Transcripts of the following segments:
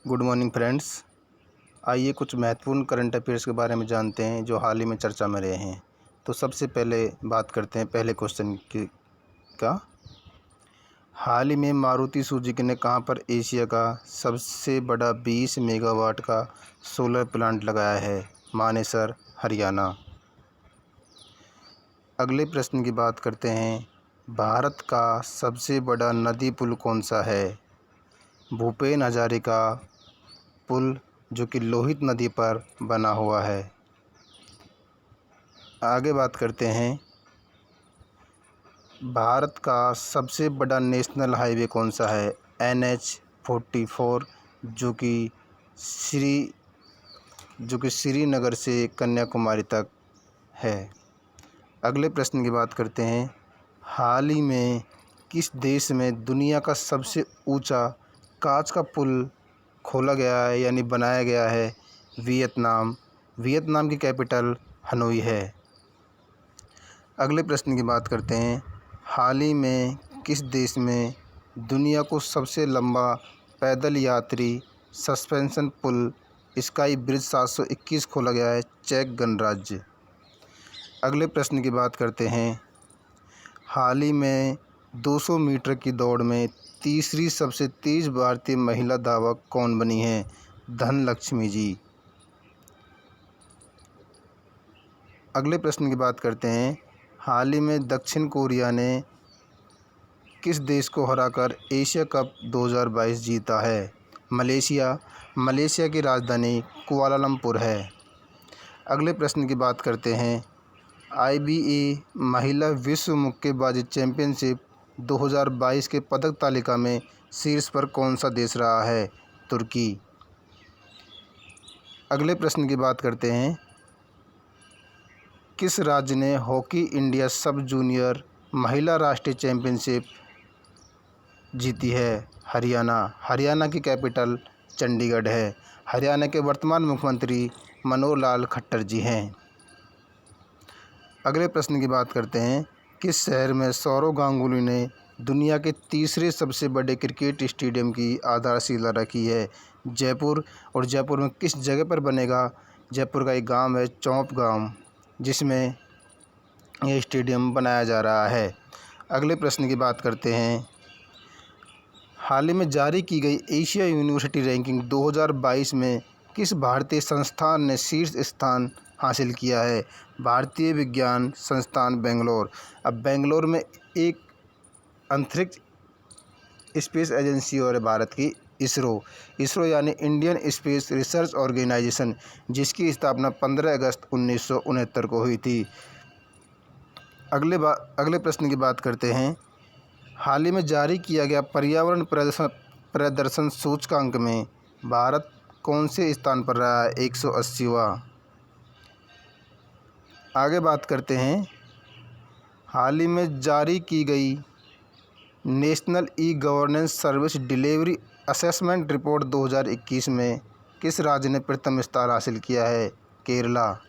Good morning friends. आइए कुछ महत्वपूर्ण करंट अफेयर्स के बारे में जानते हैं जो हाल ही में चर्चा में रहे हैं। तो सबसे पहले बात करते हैं पहले क्वेश्चन की का। हाल ही में मारुति सुजुकी ने कहां पर एशिया का सबसे बड़ा 20 मेगावाट का सोलर प्लांट लगाया है? मानेसर, हरियाणा। अगले प्रश्न की बात करते हैं। भारत का सबसे बड़ा नदी पुल कौन सा है? भूपेन हजारिका पुल, जो कि लोहित नदी पर बना हुआ है। आगे बात करते हैं। भारत का सबसे बड़ा नेशनल हाईवे कौन सा है? NH-44, जो कि श्रीनगर से कन्याकुमारी तक है। अगले प्रश्न की बात करते हैं। हाल ही में किस देश में दुनिया का सबसे ऊंचा कांच का पुल खोला गया है यानी बनाया गया है? वियतनाम। वियतनाम की कैपिटल हनोई है। अगले प्रश्न की बात करते हैं। हाल ही में किस देश में दुनिया को सबसे लंबा पैदल यात्री सस्पेंशन पुल स्काई ब्रिज 721 खोला गया है? चेक गणराज्य। अगले प्रश्न की बात करते हैं। हाल ही में 200 मीटर की दौड़ में तीसरी सबसे तेज भारतीय महिला धावक कौन बनी है? धनलक्ष्मी जी। अगले प्रश्न की बात करते हैं। हाल ही में दक्षिण कोरिया ने किस देश को हराकर एशिया कप 2022 जीता है? मलेशिया। मलेशिया की राजधानी कुआलालंपुर है। अगले प्रश्न की बात करते हैं। IBA महिला विश्व मुक्केबाजी चैंपियनशिप 2022 के पदक तालिका में शीर्ष पर कौन सा देश रहा है? तुर्की। अगले प्रश्न की बात करते हैं। किस राज्य ने हॉकी इंडिया सब जूनियर महिला राष्ट्रीय चैंपियनशिप जीती है? हरियाणा। हरियाणा की कैपिटल चंडीगढ़ है। हरियाणा के वर्तमान मुख्यमंत्री मनोहर लाल खट्टर जी हैं। अगले प्रश्न की बात करते हैं। किस शहर में सौरव गांगुली ने दुनिया के तीसरे सबसे बड़े क्रिकेट स्टेडियम की आधारशिला रखी है? जयपुर। और जयपुर में किस जगह पर बनेगा? जयपुर का एक गांव है चौंप गांव, जिसमें यह स्टेडियम बनाया जा रहा है। अगले प्रश्न की बात करते हैं। हाल ही में जारी की गई एशिया यूनिवर्सिटी रैंकिंग 2022 में किस भारतीय संस्थान ने शीर्ष स्थान हासिल किया है? भारतीय विज्ञान संस्थान बेंगलोर। अब बेंगलोर में एक अंतरिक्ष स्पेस एजेंसी और भारत की इसरो यानी इंडियन स्पेस रिसर्च ऑर्गेनाइजेशन, जिसकी स्थापना 15 अगस्त 1969 को हुई थी। अगले प्रश्न की बात करते हैं। हाल ही में जारी किया गया पर्यावरण प्रदर्शन सूचकांक में भारत कौन से स्थान पर रहा है? 180वां। आगे बात करते हैं। हाल ही में जारी की गई national e governance service delivery assessment report 2021 में किस राज्य ने प्रथम स्थान हासिल किया है? केरला।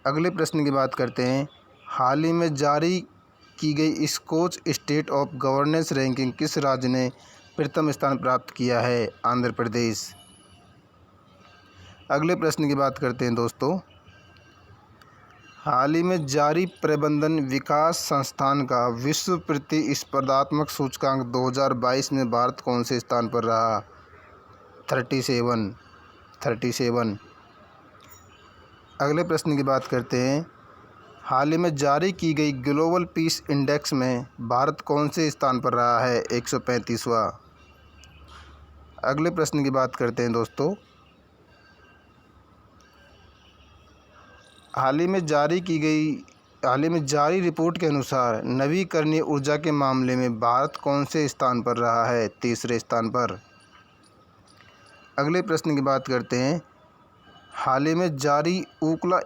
अगले प्रश्न की बात करते हैं। हाल ही में जारी की गई Skoch state of governance ranking किस राज्य ने प्रथम स्थान प्राप्त किया है? आंध्र प्रदेश। अगले प्रश्न की बात करते हैं दोस्तों। हाल ही में जारी प्रबंधन विकास संस्थान का विश्व प्रतिस्पर्धात्मक सूचकांक 2022 में भारत कौन से स्थान पर रहा? 37। अगले प्रश्न की बात करते हैं। हाल ही में जारी की गई ग्लोबल पीस इंडेक्स में भारत कौन से स्थान पर रहा है? 135वां। अगले प्रश्न की बात करते हैं दोस्तों। हाल ही में जारी रिपोर्ट के अनुसार नवीकरणीय ऊर्जा के मामले में भारत कौन से स्थान पर रहा है? तीसरे स्थान पर। अगले प्रश्न की बात करते हैं। हाल ही में जारी Ookla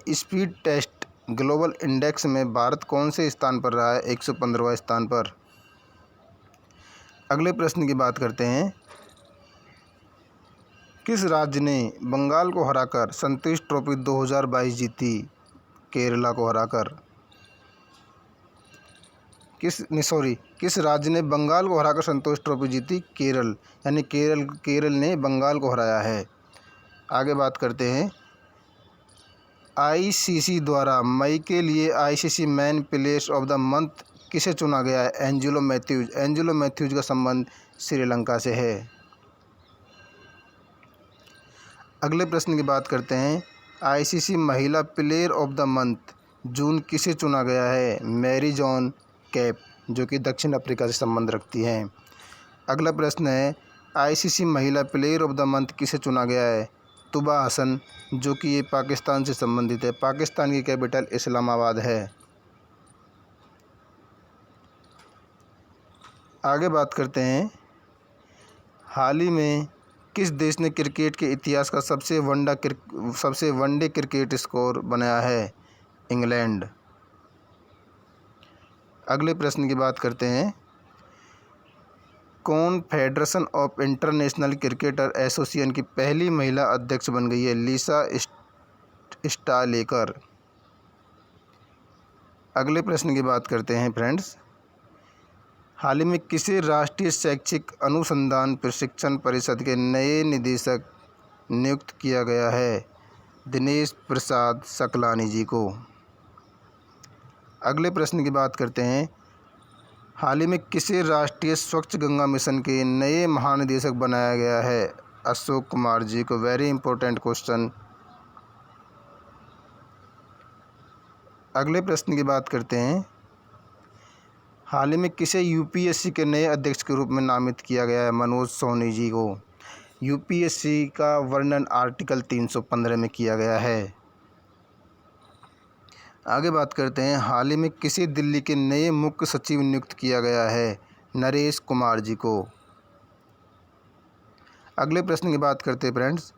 speed test global index में भारत कौन से स्थान पर रहा है? 115वां स्थान पर। अगले प्रश्न की बात करते हैं। किस राज्य ने बंगाल को हराकर संतोष ट्रॉफी 2022 जीती? केरला को हराकर। किस राज्य ने बंगाल को हराकर संतोष ट्रॉफी जीती? केरल, यानी केरल ने बंगाल को हराया है। आगे बात करते हैं, आईसीसी द्वारा मई के लिए ICC man player of the month किसे चुना गया है? एंजेलो मैथ्यूज का संबंध श्रीलंका से है। अगले प्रश्न की बात करते हैं, आईसीसी महिला प्लेयर ऑफ द मंथ जून किसे चुना गया है? मैरी जॉन कैप, जो कि दक्षिण अफ्रीका से संबंध रखती हैं। अगला प्रश्न है, आईसीसी महिला प्लेयर ऑफ द मंथ किसे चुना गया है? तुबा हसन, जो कि ये पाकिस्तान से संबंधित है। पाकिस्तान की कैपिटल इस्लामाबाद है। आगे बात करते हैं, हाल ही में किस देश ने क्रिकेट के इतिहास का सबसे वनडे क्रिकेट स्कोर बनाया है? इंग्लैंड। अगले प्रश्न की बात करते हैं, कौन federation of international cricketer association की पहली महिला अध्यक्ष बन गई है? लिसा स्टालेकर। अगले प्रश्न की बात करते हैं फ्रेंड्स, हाल ही में किसे राष्ट्रीय शैक्षिक अनुसंधान प्रशिक्षण परिषद के नए निदेशक नियुक्त किया गया है? दिनेश प्रसाद सकलानी जी को। अगले प्रश्न की बात करते हैं, हाल ही में किसे राष्ट्रीय स्वच्छ गंगा मिशन के नए महानिदेशक बनाया गया है? अशोक कुमार जी को। Very important question. अगले प्रश्न की बात करते हैं, हाल ही में किसे यूपीएससी के नए अध्यक्ष के रूप में नामित किया गया है? मनोज सोनी जी को। यूपीएससी का वर्णन आर्टिकल 315 में किया गया है। आगे बात करते हैं, हाल ही में किसे दिल्ली के नए मुख्य सचिव नियुक्त किया गया है? नरेश कुमार जी को। अगले प्रश्न की बात करते हैं फ्रेंड्स,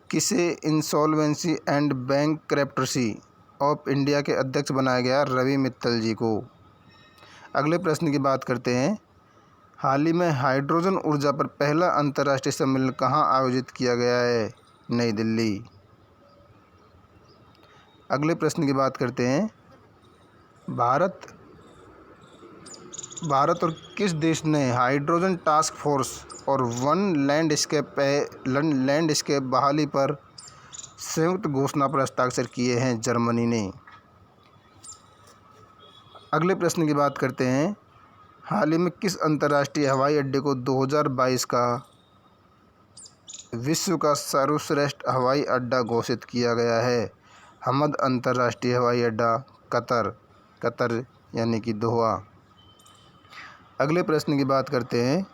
किसे इंसॉल्वेंसी एंड बैंकक्रप्टसी ऑफ इंडिया के अध्यक्ष बनाया गया? रवि मित्तल जी को। अगले प्रश्न की बात करते हैं, हाल ही में हाइड्रोजन ऊर्जा पर पहला अंतर्राष्ट्रीय सम्मेलन कहाँ आयोजित किया गया है? नई दिल्ली। अगले प्रश्न की बात करते हैं, भारत और किस देश ने हाइड्रोजन टास्क फोर्स और वन लैंडस्केप बहाली पर संयुक्त घोषणा पर हस्ताक्षर किए हैं? जर्मनी ने। अगले प्रश्न की बात करते हैं, हाल ही में किस अंतर्राष्ट्रीय हवाई अड्डे को 2022 का विश्व का सर्वश्रेष्ठ हवाई अड्डा घोषित किया गया है? हमद अंतर्राष्ट्रीय हवाई अड्डा, कतर यानी कि दोहा। अगले प्रश्न की बात करते हैं,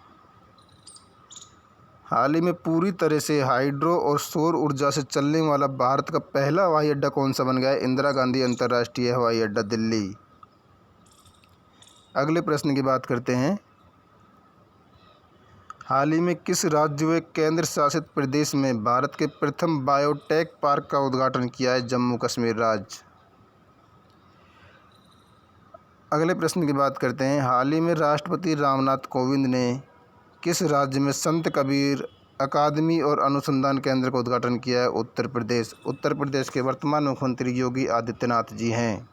हाल ही में पूरी तरह से हाइड्रो और सौर ऊर्जा से चलने वाला भारत का पहला हवाई अड्डा कौन सा बन गया है? इंदिरा गांधी अंतर्राष्ट्रीय हवाई अड्डा, दिल्ली। अगले प्रश्न की बात करते हैं, हाल ही में किस राज्य व केंद्र शासित प्रदेश में भारत के प्रथम बायोटेक पार्क का उद्घाटन किया है? जम्मू कश्मीर राज्य। अगले प्रश्न की बात करते हैं, हाल ही में राष्ट्रपति रामनाथ कोविंद ने किस राज्य में संत कबीर अकादमी और अनुसंधान केंद्र का उद्घाटन किया है? उत्तर प्रदेश। उत्तर प्रदेश के वर्तमान मुख्यमंत्री योगी आदित्यनाथ जी हैं।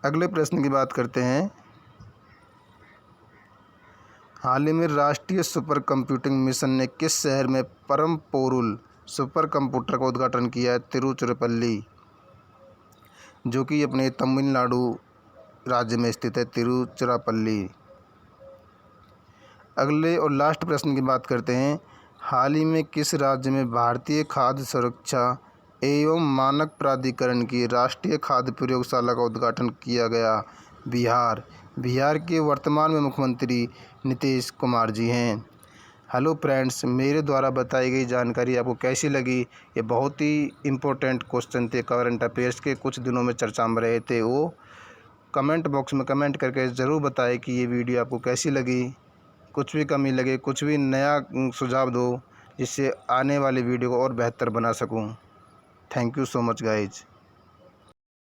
अगले प्रश्न की बात करते हैं, हाल ही में राष्ट्रीय सुपर कंप्यूटिंग मिशन ने किस शहर में परम पोरुल सुपर कंप्यूटर का उद्घाटन किया है? तिरुचिरापल्ली, जो कि अपने तमिलनाडु राज्य में स्थित है, तिरुचिरापल्ली। अगले और लास्ट प्रश्न की बात करते हैं, हाल ही में किस राज्य में भारतीय खाद्य सुरक्षा एवं मानक प्राधिकरण की राष्ट्रीय खाद्य प्रयोगशाला का उद्घाटन किया गया? बिहार के वर्तमान में मुख्यमंत्री नीतीश कुमार जी हैं। हेलो फ्रेंड्स, मेरे द्वारा बताई गई जानकारी आपको कैसी लगी? ये बहुत ही इम्पोर्टेंट क्वेश्चन थे, करंट अफेयर्स के, कुछ दिनों में चर्चा में रहे थे। वो कमेंट बॉक्स में कमेंट करके ज़रूर बताएं कि ये वीडियो आपको कैसी लगी। कुछ भी कमी लगे, कुछ भी नया सुझाव दो, जिससे आने वाली वीडियो को और बेहतर बना सकूं। Thank you so much guys.